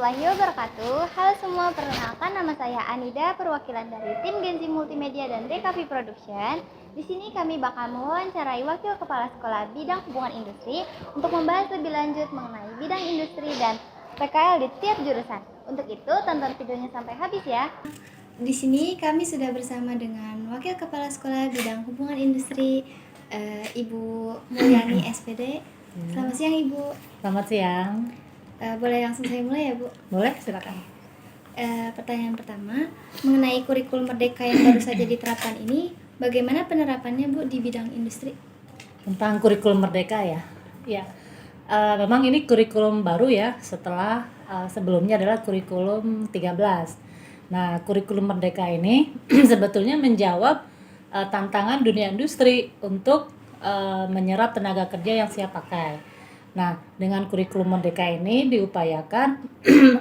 warahmatullahi wabarakatuh. Halo semua, perkenalkan nama saya Anida, perwakilan dari tim Genzi Multimedia dan DKV Production. Di sini kami bakal mewawancarai Wakil Kepala Sekolah Bidang Hubungan Industri untuk membahas lebih lanjut mengenai bidang industri dan PKL di tiap jurusan. Untuk itu, tonton videonya sampai habis ya. Di sini kami sudah bersama dengan Wakil Kepala Sekolah Bidang Hubungan Industri, Ibu Mulyani SPD. Selamat siang Ibu. Selamat siang. Boleh langsung saya mulai ya Bu? Boleh, silakan. Pertanyaan pertama, mengenai kurikulum merdeka yang baru saja diterapkan ini, bagaimana penerapannya Bu di bidang industri? Tentang kurikulum merdeka ya. Ya, memang ini kurikulum baru ya, setelah sebelumnya adalah kurikulum 13. Nah, kurikulum merdeka ini sebetulnya menjawab tantangan dunia industri untuk menyerap tenaga kerja yang siap pakai. Nah, dengan kurikulum merdeka ini diupayakan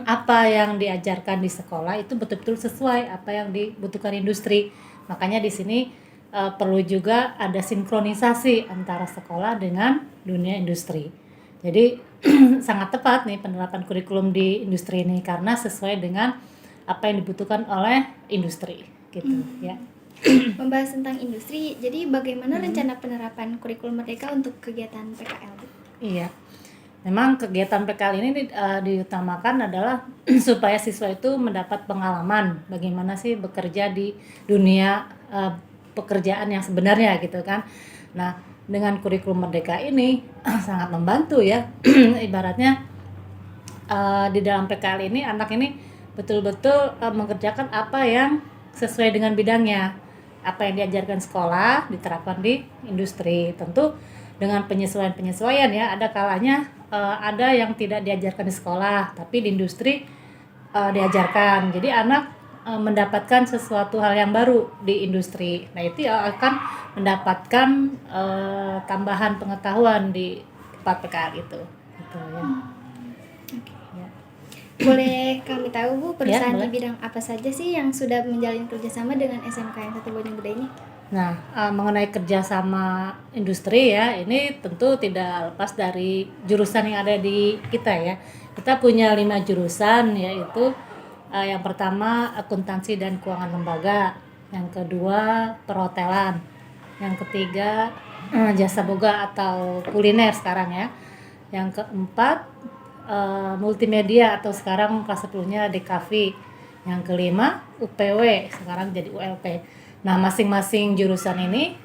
apa yang diajarkan di sekolah itu betul-betul sesuai apa yang dibutuhkan industri. Makanya di sini perlu juga ada sinkronisasi antara sekolah dengan dunia industri. Jadi sangat tepat nih penerapan kurikulum di industri ini karena sesuai dengan apa yang dibutuhkan oleh industri gitu ya. Membahas tentang industri, jadi bagaimana rencana penerapan kurikulum merdeka untuk kegiatan PKL Bu? Iya. Memang kegiatan PKL ini diutamakan adalah supaya siswa itu mendapat pengalaman bagaimana sih bekerja di dunia pekerjaan yang sebenarnya gitu kan. Nah, dengan kurikulum merdeka ini sangat membantu ya. Ibaratnya di dalam PKL ini anak ini betul-betul mengerjakan apa yang sesuai dengan bidangnya. Apa yang diajarkan sekolah diterapkan di industri. Tentu dengan penyesuaian ya, ada kalanya ada yang tidak diajarkan di sekolah tapi di industri diajarkan. Jadi anak mendapatkan sesuatu hal yang baru di industri. Nah, itu akan mendapatkan tambahan pengetahuan di tempat PKL itu gitu ya. Ya. Boleh kami tahu Bu, perusahaan Ya, di bidang apa saja sih yang sudah menjalin kerjasama dengan SMK yang Satu Bojonggede ini? Nah, mengenai kerjasama industri ya, ini tentu tidak lepas dari jurusan yang ada di kita ya. Kita punya 5 jurusan, yaitu yang pertama akuntansi dan keuangan lembaga, yang kedua perhotelan, yang ketiga jasa boga atau kuliner sekarang ya, yang keempat multimedia atau sekarang kelas 10-nya DKV, yang kelima UPW sekarang jadi ULP. Nah, masing-masing jurusan ini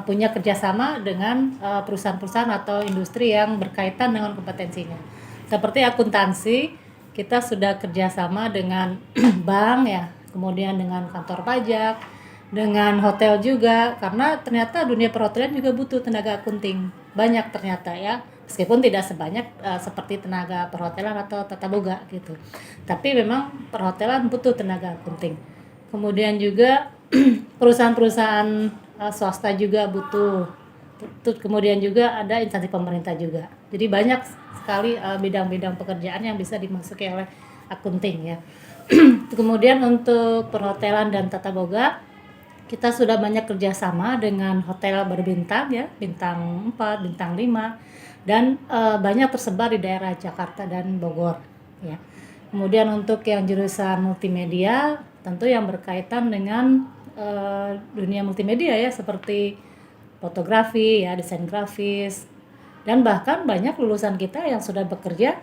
punya kerjasama dengan perusahaan-perusahaan atau industri yang berkaitan dengan kompetensinya. Seperti akuntansi, kita sudah kerjasama dengan bank ya, kemudian dengan kantor pajak, dengan hotel juga, karena ternyata dunia perhotelan juga butuh tenaga akunting. Banyak ternyata ya, meskipun tidak sebanyak seperti tenaga perhotelan atau tata boga gitu. Tapi memang perhotelan butuh tenaga akunting. Kemudian juga perusahaan-perusahaan swasta juga butuh. Kemudian juga ada instansi pemerintah juga. Jadi banyak sekali bidang-bidang pekerjaan yang bisa dimasuki oleh akunting ya. Kemudian untuk perhotelan dan tata boga, kita sudah banyak kerjasama dengan hotel berbintang ya, bintang 4, bintang 5, dan banyak tersebar di daerah Jakarta dan Bogor ya. Kemudian untuk yang jurusan multimedia, tentu yang berkaitan dengan dunia multimedia ya, seperti fotografi ya, desain grafis, dan bahkan banyak lulusan kita yang sudah bekerja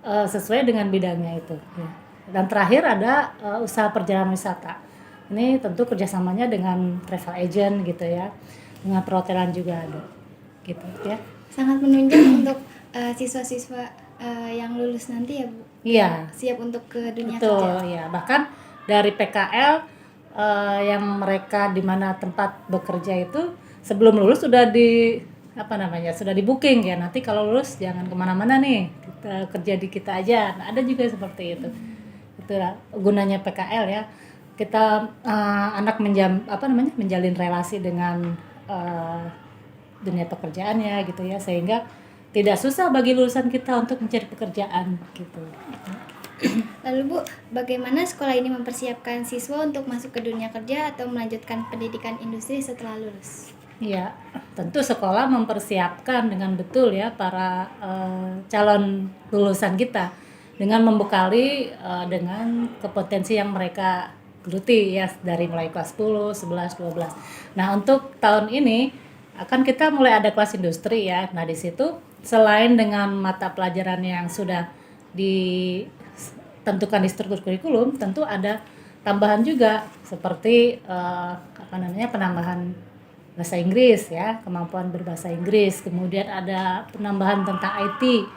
sesuai dengan bidangnya itu ya. Dan terakhir ada usaha perjalanan wisata. Ini tentu kerjasamanya dengan travel agent gitu ya, dengan perhotelan juga ada gitu ya. Sangat menunjang untuk siswa-siswa yang lulus nanti ya Bu? Iya. Siap untuk ke dunia Betul kerja. ya, bahkan dari PKL yang mereka di mana tempat bekerja itu sebelum lulus sudah sudah di booking ya, nanti kalau lulus jangan kemana-mana nih, kita kerja di kita aja. Nah, ada juga seperti itu. Itulah gunanya PKL ya, kita anak menjalin relasi dengan dunia pekerjaannya gitu ya, sehingga tidak susah bagi lulusan kita untuk mencari pekerjaan gitu. Lalu Bu, bagaimana sekolah ini mempersiapkan siswa untuk masuk ke dunia kerja atau melanjutkan pendidikan industri setelah lulus? Ya, tentu sekolah mempersiapkan dengan betul ya para calon lulusan kita dengan membekali dengan kompetensi yang mereka geluti ya dari mulai kelas 10, 11, 12. Nah, untuk tahun ini akan kita mulai ada kelas industri ya. Nah, di situ selain dengan mata pelajaran yang sudah ditentukan di struktur kurikulum, tentu ada tambahan juga seperti penambahan bahasa Inggris ya, kemampuan berbahasa Inggris, kemudian ada penambahan tentang IT.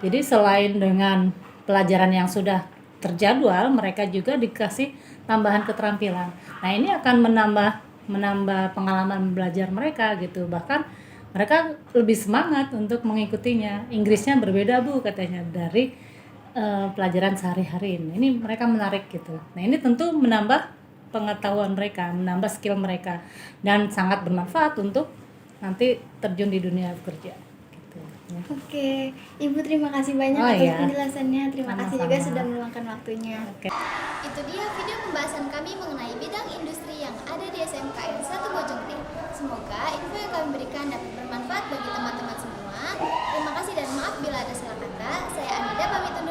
Jadi selain dengan pelajaran yang sudah terjadwal, mereka juga dikasih tambahan keterampilan. Nah, ini akan menambah pengalaman belajar mereka gitu. Bahkan mereka lebih semangat untuk mengikutinya. Inggrisnya berbeda Bu katanya dari pelajaran sehari-hari ini. Ini mereka menarik gitu. Nah, ini tentu menambah pengetahuan mereka, menambah skill mereka dan sangat bermanfaat untuk nanti terjun di dunia kerja. Gitu, ya. Oke, Ibu terima kasih banyak Oh, atas iya. penjelasannya. Terima kasih juga Sama-sama. sudah meluangkan waktunya. Oke. Itu dia video pembahasan kami mengenai bidang industri yang ada di SMKN 1 Bojongting. Semoga info yang kami berikan dapat bermanfaat bagi teman-teman semua. Terima kasih dan maaf bila ada salah kata. Saya Anida pamit undur